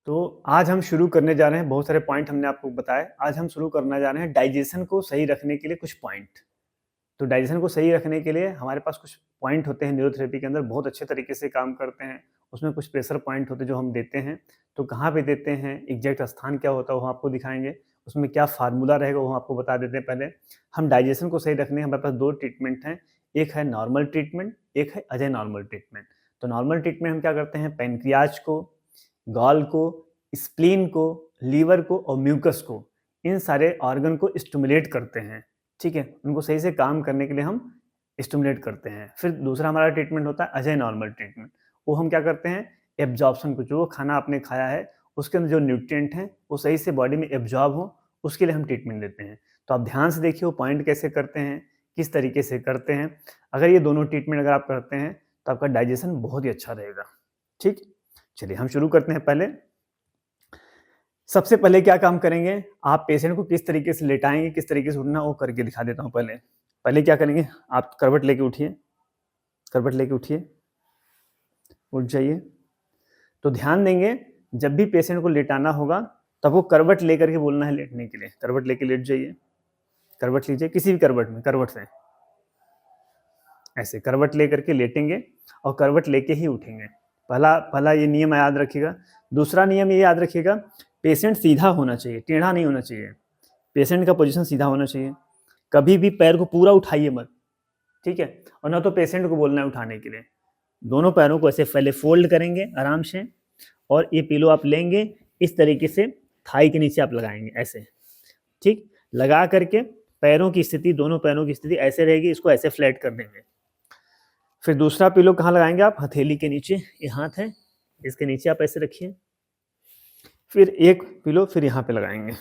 तो आज हम शुरू करने जा रहे हैं, बहुत सारे पॉइंट हमने आपको बताए। आज हम शुरू करने जा रहे हैं डाइजेशन को सही रखने के लिए कुछ पॉइंट। तो डाइजेशन को सही रखने के लिए हमारे पास कुछ पॉइंट होते हैं न्यूरोथेरेपी के अंदर, बहुत अच्छे तरीके से काम करते हैं। उसमें कुछ प्रेशर पॉइंट होते हैं जो हम देते हैं। तो कहाँ पे देते हैं, एग्जैक्ट स्थान क्या होता है वो हम आपको दिखाएंगे। उसमें क्या फार्मूला रहेगा वो हम आपको बता देते हैं। पहले हम डाइजेशन को सही रखने, हमारे पास 2 ट्रीटमेंट हैं। एक है नॉर्मल ट्रीटमेंट, एक है अजय नॉर्मल ट्रीटमेंट। तो नॉर्मल ट्रीटमेंट हम क्या करते हैं, पैनक्रियाज को, गॉल को, स्प्लीन को, लीवर को और म्यूकस को, इन सारे ऑर्गन को स्टिमुलेट करते हैं। ठीक है, उनको सही से काम करने के लिए हम स्टिमुलेट करते हैं। फिर दूसरा हमारा ट्रीटमेंट होता है अजय नॉर्मल ट्रीटमेंट। वो हम क्या करते हैं, एब्जॉर्प्शन को, जो खाना आपने खाया है उसके अंदर जो न्यूट्रिएंट हैं वो सही से बॉडी में एब्जॉर्ब हो, उसके लिए हम ट्रीटमेंट देते हैं। तो आप ध्यान से देखिए वो पॉइंट कैसे करते हैं, किस तरीके से करते हैं। अगर ये दोनों ट्रीटमेंट अगर आप करते हैं तो आपका डाइजेशन बहुत ही अच्छा रहेगा। ठीक, चलिए हम शुरू करते हैं। पहले सबसे पहले क्या काम करेंगे, आप पेशेंट को किस तरीके से लेटाएंगे, किस तरीके से उठना, वो करके दिखा देता हूँ। पहले क्या करेंगे, आप करवट लेके उठिए, करवट लेके उठिए, उठ जाइए। तो ध्यान देंगे जब भी पेशेंट को लेटाना होगा तब वो करवट लेकर के बोलना है लेटने के लिए। करवट लेके लेट जाइए, करवट लीजिए, किसी भी करवट में, करवट से ऐसे करवट लेकर के लेटेंगे और करवट लेके ही उठेंगे। पहला पहला ये नियम याद रखिएगा। दूसरा नियम ये याद रखिएगा, पेशेंट सीधा होना चाहिए, टेढ़ा नहीं होना चाहिए। पेशेंट का पोजीशन सीधा होना चाहिए। कभी भी पैर को पूरा उठाइए मत, ठीक है। और ना तो पेशेंट को बोलना है उठाने के लिए। दोनों पैरों को ऐसे पहले फोल्ड करेंगे आराम से, और ये पिलो आप लेंगे इस तरीके से, थाई के नीचे आप लगाएंगे ऐसे। ठीक, लगा करके पैरों की स्थिति, दोनों पैरों की स्थिति ऐसे रहेगी, इसको ऐसे फ्लैट कर देंगे। फिर दूसरा पिलो कहाँ लगाएंगे आप, हथेली के नीचे, ये हाथ है इसके नीचे आप ऐसे रखिए। फिर एक पिलो फिर यहाँ पे लगाएंगे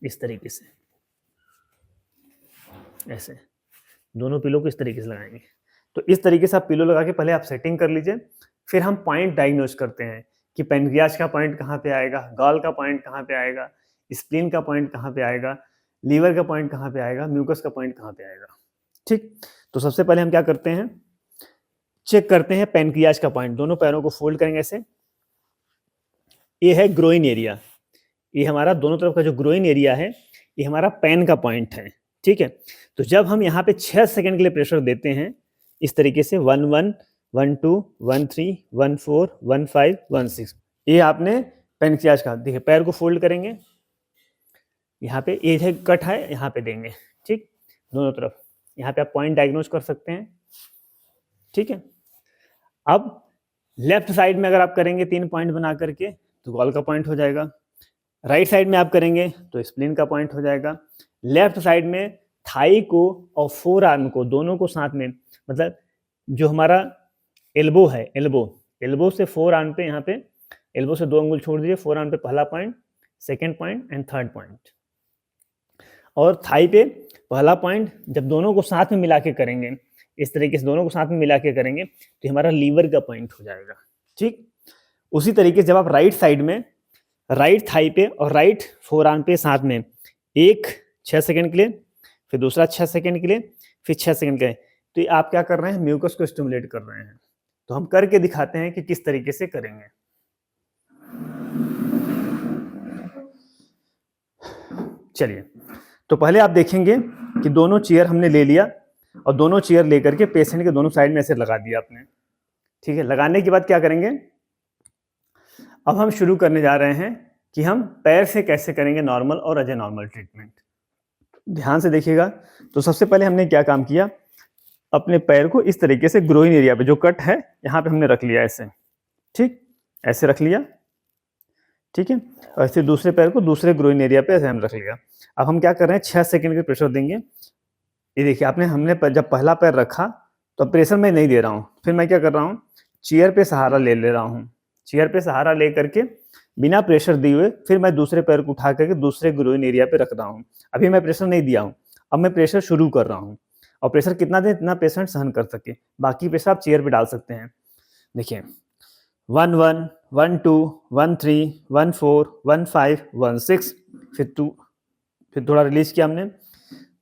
इस तरीके से, ऐसे दोनों पिलो को इस तरीके से लगाएंगे। तो इस तरीके से आप पिलो लगा के पहले आप सेटिंग कर लीजिए। फिर हम पॉइंट डायग्नोज करते हैं कि पैनक्रियाज का पॉइंट कहाँ पे आएगा, गॉल का पॉइंट कहाँ पे आएगा, स्प्लीन का पॉइंट कहाँ पे आएगा, लीवर का पॉइंट कहाँ पे आएगा, म्यूकस का पॉइंट कहाँ पे आएगा। ठीक, तो सबसे पहले हम क्या करते हैं, चेक करते हैं पैनक्रियाज का पॉइंट। दोनों पैरों को फोल्ड करेंगे ऐसे। ये है ग्रोइन एरिया, ये हमारा दोनों तरफ का जो ग्रोइन एरिया है ये हमारा पैन का पॉइंट है। ठीक है, तो जब हम यहाँ पे 6 सेकंड के लिए प्रेशर देते हैं इस तरीके से 1 1 1 2 1 3 1 4 1 5 1 6, ये आपने पैनक्रियाज का, देखिए पैर को फोल्ड करेंगे, यहाँ पे एज है कट है, यहाँ पे देंगे। ठीक, दोनों तरफ यहाँ पे आप पॉइंट डायग्नोज कर सकते हैं। ठीक है, अब लेफ्ट साइड में अगर आप करेंगे 3 पॉइंट बना करके तो गॉल का पॉइंट हो जाएगा। राइट साइड में आप करेंगे तो स्प्लीन का पॉइंट हो जाएगा। लेफ्ट साइड में थाई को और फोर आर्म को, दोनों को साथ में, मतलब जो हमारा एल्बो है, एल्बो से फोर आर्म पे, यहाँ पे एल्बो से 2 अंगुल छोड़ दीजिए, फोर आर्म पे पहला point, second point and third point. और थाई पे पहला पॉइंट जब दोनों को साथ में मिला के करेंगे, इस तरीके से दोनों को साथ में मिला के करेंगे तो हमारा लीवर का पॉइंट हो जाएगा। ठीक, उसी तरीके से जब आप राइट साइड में, राइट थाई पे और राइट फोर आर्म पे साथ में, एक 6 सेकंड के लिए, फिर दूसरा 6 सेकंड के लिए, फिर 6 सेकंड के लिए, तो ये आप क्या कर रहे हैं, म्यूकस को स्टिमुलेट कर रहे हैं। तो हम करके दिखाते हैं कि किस तरीके से करेंगे। चलिए, तो पहले आप देखेंगे कि दोनों चेयर हमने ले लिया और दोनों चेयर लेकर के पेशेंट के दोनों साइड में ऐसे लगा दिया आपने। ठीक है, लगाने के बाद क्या करेंगे, अब हम शुरू करने जा रहे हैं कि हम पैर से कैसे करेंगे नॉर्मल और अजय नॉर्मल ट्रीटमेंट। ध्यान से देखिएगा। तो सबसे पहले हमने क्या काम किया, अपने पैर को इस तरीके से ग्रोइन एरिया पे जो कट है यहाँ पे हमने रख लिया ऐसे। ठीक, ऐसे रख लिया। ठीक है, और ऐसे दूसरे पैर को दूसरे ग्रोइन एरिया पे ऐसे हम रख लिया। अब हम क्या कर रहे हैं, 6 सेकंड के प्रेशर देंगे। ये देखिए, हमने जब पहला पैर रखा तो प्रेशर मैं नहीं दे रहा हूँ, फिर मैं क्या कर रहा हूँ, चेयर पे सहारा ले रहा हूँ। चेयर पे सहारा ले करके बिना प्रेशर दिए हुए फिर मैं दूसरे पैर को उठा करके दूसरे ग्रोइन एरिया पे रख रहा हूँ। अभी मैं प्रेशर नहीं दिया हूँ, अब मैं प्रेशर शुरू कर रहा हूँ। और प्रेशर कितना दे, इतना पेशेंट सहन कर सके। बाकी प्रेशर आप चेयर पे डाल सकते हैं। देखिए 1 1 1 2 1 3 1 4 1 5 1 6, फिर 2, फिर थोड़ा रिलीज किया हमने,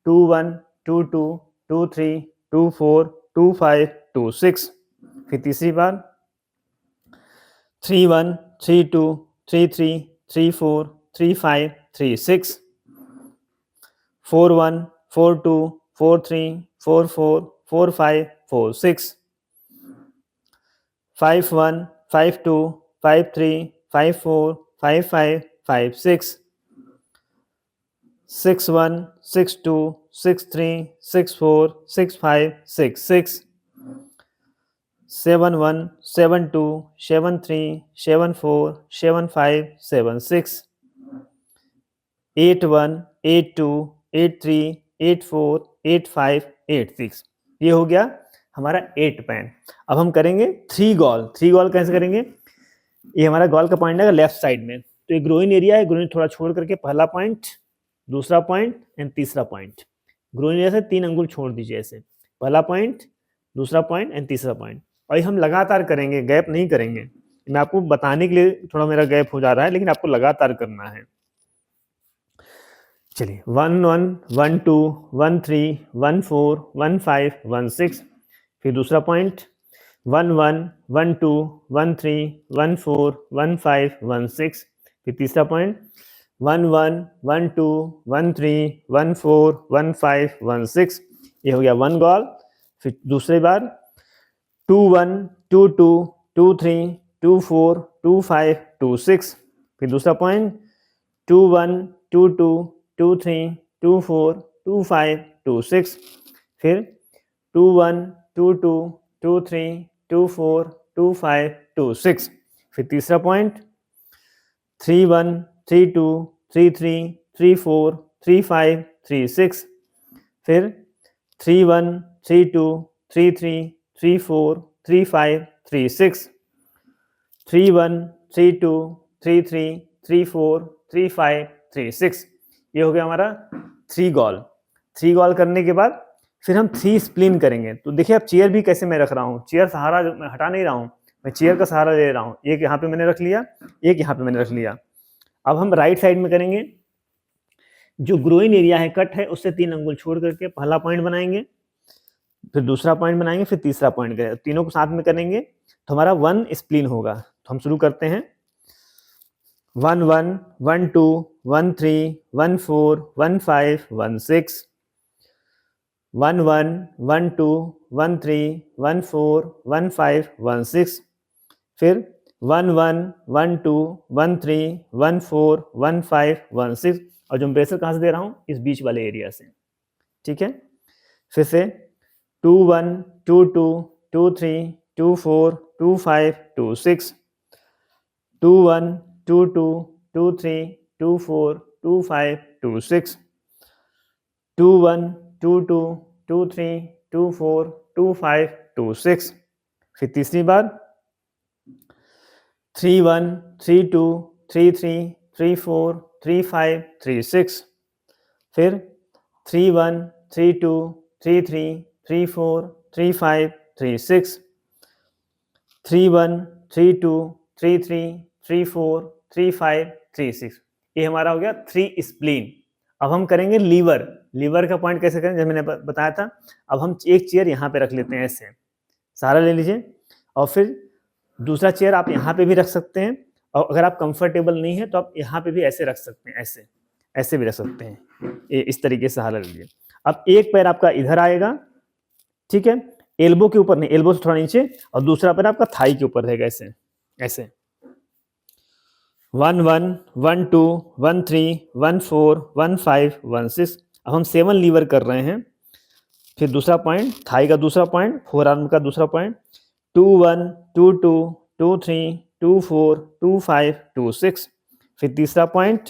2 1 2 2 2 3 2 4 2 5 2 6, फिर तीसरी बार 3-1, 3-2, 3-3, 3-4, 3-5, 3-6, 4-1, 4-2, 4-3, 4-4, 4-5, 4-6, 5-1, 5-2, 5-3, 5-4, 5-5, 5-6, 6-1, 6-2, 6-3, 6-4, 6-5, 6-6, 7-1, 7-2, 7-3, 7-4, 7-5, 7-6, 8-1, 8-2, 8-3, 8-4, 8-5, 8-6। ये हो गया हमारा 8 पैन। अब हम करेंगे 3 गॉल। 3 गॉल कैसे करेंगे? ये हमारा गॉल का पॉइंट है लेफ्ट साइड में, तो ये ग्रोइन एरिया है, ग्रोइन थोड़ा छोड़ करके पहला पॉइंट, दूसरा पॉइंट एंड तीसरा पॉइंट। ग्रोइन एरिया से 3 अंगुल छोड़ दीजिए ऐसे, पहला पॉइंट, दूसरा पॉइंट एंड तीसरा पॉइंट। और ये हम लगातार करेंगे, गैप नहीं करेंगे। मैं आपको बताने के लिए थोड़ा मेरा गैप हो जा रहा है, लेकिन आपको लगातार करना है। चलिए 1-1, 1-2, 1-3, 1-4, 1-5, 1-6, फिर दूसरा पॉइंट 1-1, 1-2, 1-3, 1-4, 1-5, 1-6, फिर तीसरा पॉइंट 1-1, 1-2, 1-3, 1-4, 1-5, 1-6। ये हो गया 1 गॉल। फिर दूसरी बार 2-1, 2-2, 2-3, 2-4, 2-5, 2-6, फिर दूसरा पॉइंट 2-1, 2-2, 2-3, 2-4, 2-5, 2-6, फिर 2-1, 2-2, 2-3, 2-4, 2-5, 2-6, फिर तीसरा पॉइंट 3-1, 3-2, 3-3, 3-4, 3-5, 3-6, फिर 3-1, 3-2, 3-3, 3-4, 3-5, 3-6, 3-1, 3-2, 3-3, 3-4, 3-5, 3-6। ये हो गया हमारा 3 गॉल। 3 गॉल करने के बाद फिर हम 3 स्प्लिन करेंगे। तो देखिए अब चेयर भी कैसे मैं रख रहा हूँ, चेयर सहारा मैं हटा नहीं रहा हूँ, मैं चेयर का सहारा ले रहा हूँ। एक यहाँ पे मैंने रख लिया, एक यहाँ पे मैंने रख लिया। अब हम राइट साइड में करेंगे, जो ग्रोइन एरिया है कट है उससे 3 अंगुल छोड़ करके पहला पॉइंट बनाएंगे, फिर दूसरा पॉइंट बनाएंगे, फिर तीसरा पॉइंट करेंगे। तीनों को साथ में करेंगे तो हमारा 1 स्प्लिन होगा। तो हम शुरू करते हैं 1-1, 1-2, 1-3, 1-4, 1-5, 1-6, 1-1, 1-2, 1-3, 1-4, 1-5, 1-6, फिर 1-1, 1-2, 1-3, 1-4, 1-5, 1-6, और जो प्रेशर कहाँ से दे रहा हूँ, इस बीच वाले एरिया से। ठीक है, फिर से 2-1, 2-2, 2-3, 2-4, 2-5, 2-6, 2-1, 2-2, 2-3, 2-4, 2-5, 2-6, 2-1, 2-2, 2-3, 2-4, 2-5, 2-6, फिर तीसरी बार 3-1, 3-2, 3-3, 3-4, 3-5, 3-6, फिर 3-1, 3-2, 3-3, 3-4, 3-5, 3-6, 3-1, 3-2, 3-3, 3-4, 3-5, 3-6। ये हमारा हो गया 3 स्प्लीन। अब हम करेंगे लीवर। लीवर का पॉइंट कैसे करें, जब मैंने बताया था। अब हम एक चेयर यहाँ पे रख लेते हैं, ऐसे सहारा ले लीजिए, और फिर दूसरा चेयर आप यहाँ पे भी रख सकते हैं, और अगर आप कंफर्टेबल नहीं है तो आप यहाँ पे भी ऐसे रख सकते हैं, ऐसे ऐसे भी रख सकते हैं। इस तरीके से सहारा लीजिए। अब एक पैर आपका इधर आएगा, ठीक है, एल्बो के ऊपर नहीं, एल्बो से थोड़ा नीचे, और दूसरा पैर आपका थाई के ऊपर रहेगा, ऐसे ऐसे। 1-1, 1-2, 1-3, 1-4, 1-5, 1-6। अब हम 7 लीवर कर रहे हैं। फिर दूसरा पॉइंट, थाई का दूसरा पॉइंट, फोर आर्म का दूसरा पॉइंट, 2-1, 2-2, 2-3, 2-4, 2-5, 2-6, फिर तीसरा पॉइंट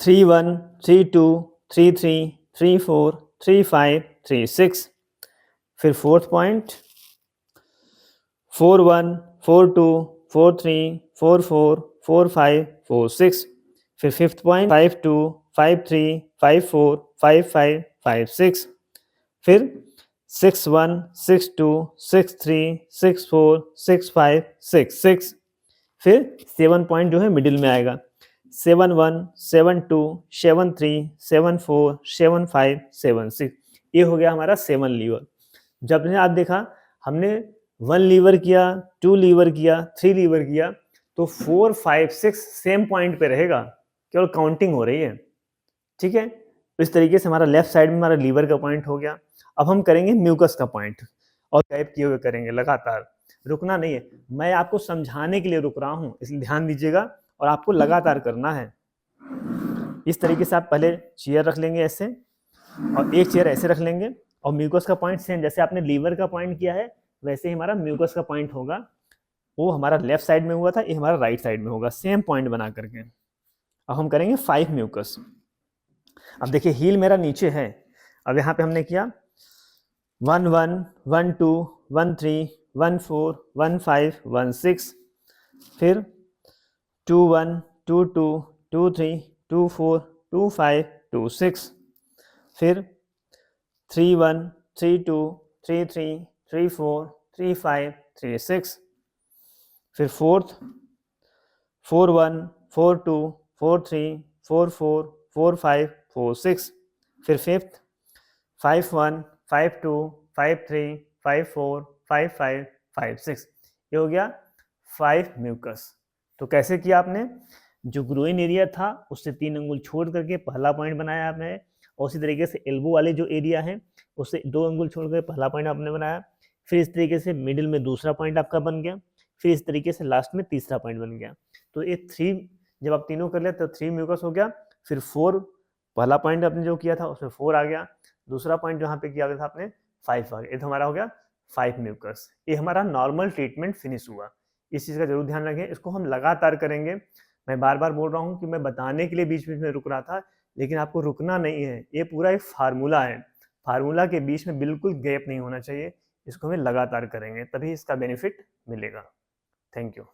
3-1, 3-2, 3-3, 3-4, 3-5, 3-6, फिर फोर्थ पॉइंट 4-1, 4-2, 4-3, 4-4, 4-5, 4-6, फिर फिफ्थ पॉइंट 5-2, 5-3, 5-4, 5-5, 5-6, फिर 6-1, 6-2, 6-3, 6-4, 6-5, 6-6, फिर 7 पॉइंट जो है मिडिल में आएगा, 7-1, 7-2, 7-3, 7-4, 7-5, 7-6। ये हो गया हमारा 7 लीवर। जब ने आप देखा हमने 1 लीवर किया, 2 लीवर किया, 3 लीवर किया, तो 4, 5, 6 सेम पॉइंट पे रहेगा, केवल काउंटिंग हो रही है, ठीक है। तो इस तरीके से हमारा लेफ्ट साइड में हमारा लीवर का पॉइंट हो गया। अब हम करेंगे म्यूकस का पॉइंट और टाइप किए हुए करेंगे लगातार, रुकना नहीं है। मैं आपको समझाने के लिए रुक रहा हूँ, इसलिए ध्यान दीजिएगा और आपको लगातार करना है। इस तरीके से आप पहले चेयर रख लेंगे ऐसे और एक चेयर ऐसे रख लेंगे और म्यूकस का पॉइंट सेम जैसे आपने लीवर का पॉइंट किया है वैसे ही हमारा म्यूकस का पॉइंट होगा। वो हमारा लेफ्ट साइड में हुआ था, ये हमारा राइट साइड में होगा, सेम पॉइंट बना करके। अब हम करेंगे 5 म्यूकस। अब देखिए हील मेरा नीचे है, अब यहाँ पे हमने किया 1 1 1 2 1 3 1 4 1 5 1 6, फिर 2 1 2 2 2 3 2 4 2 5 2 6, फिर 3 1 3 2 3 3 3 4 3 5 3 6, फिर फोर्थ 4 1 4 2 4 3 4 4 4 5 4 6, फिर फिफ्थ 5 1 5 2 5 3 5 4 5 5 5 6। ये हो गया 5 म्यूकस। तो कैसे किया आपने, जो ग्रोइन एरिया था उससे 3 अंगुल छोड़ करके पहला पॉइंट बनाया आपने, और उसी तरीके से एल्बो वाले जो एरिया है उससे 2 अंगुल छोड़ कर पहला पॉइंट आपने बनाया, फिर इस तरीके से मिडिल में दूसरा पॉइंट आपका बन गया, फिर इस तरीके से लास्ट में तीसरा पॉइंट बन गया। तो ये 3 जब आप तीनों कर लिया तो 3 म्यूकस हो गया। फिर 4 पहला पॉइंट आपने जो किया था उसमें 4 आ गया, दूसरा पॉइंट जहाँ पे किया था आपने 5 आ गया, ये तो हमारा हो गया 5 म्यूकस। ये हमारा नॉर्मल ट्रीटमेंट फिनिश हुआ। इस चीज़ का जरूर ध्यान रखें, इसको हम लगातार करेंगे। मैं बार बार बोल रहा हूँ कि मैं बताने के लिए बीच बीच में रुक रहा था, लेकिन आपको रुकना नहीं है। ये पूरा एक फार्मूला है, फार्मूला के बीच में बिल्कुल गैप नहीं होना चाहिए। इसको हमें लगातार करेंगे तभी इसका बेनिफिट मिलेगा। Thank you.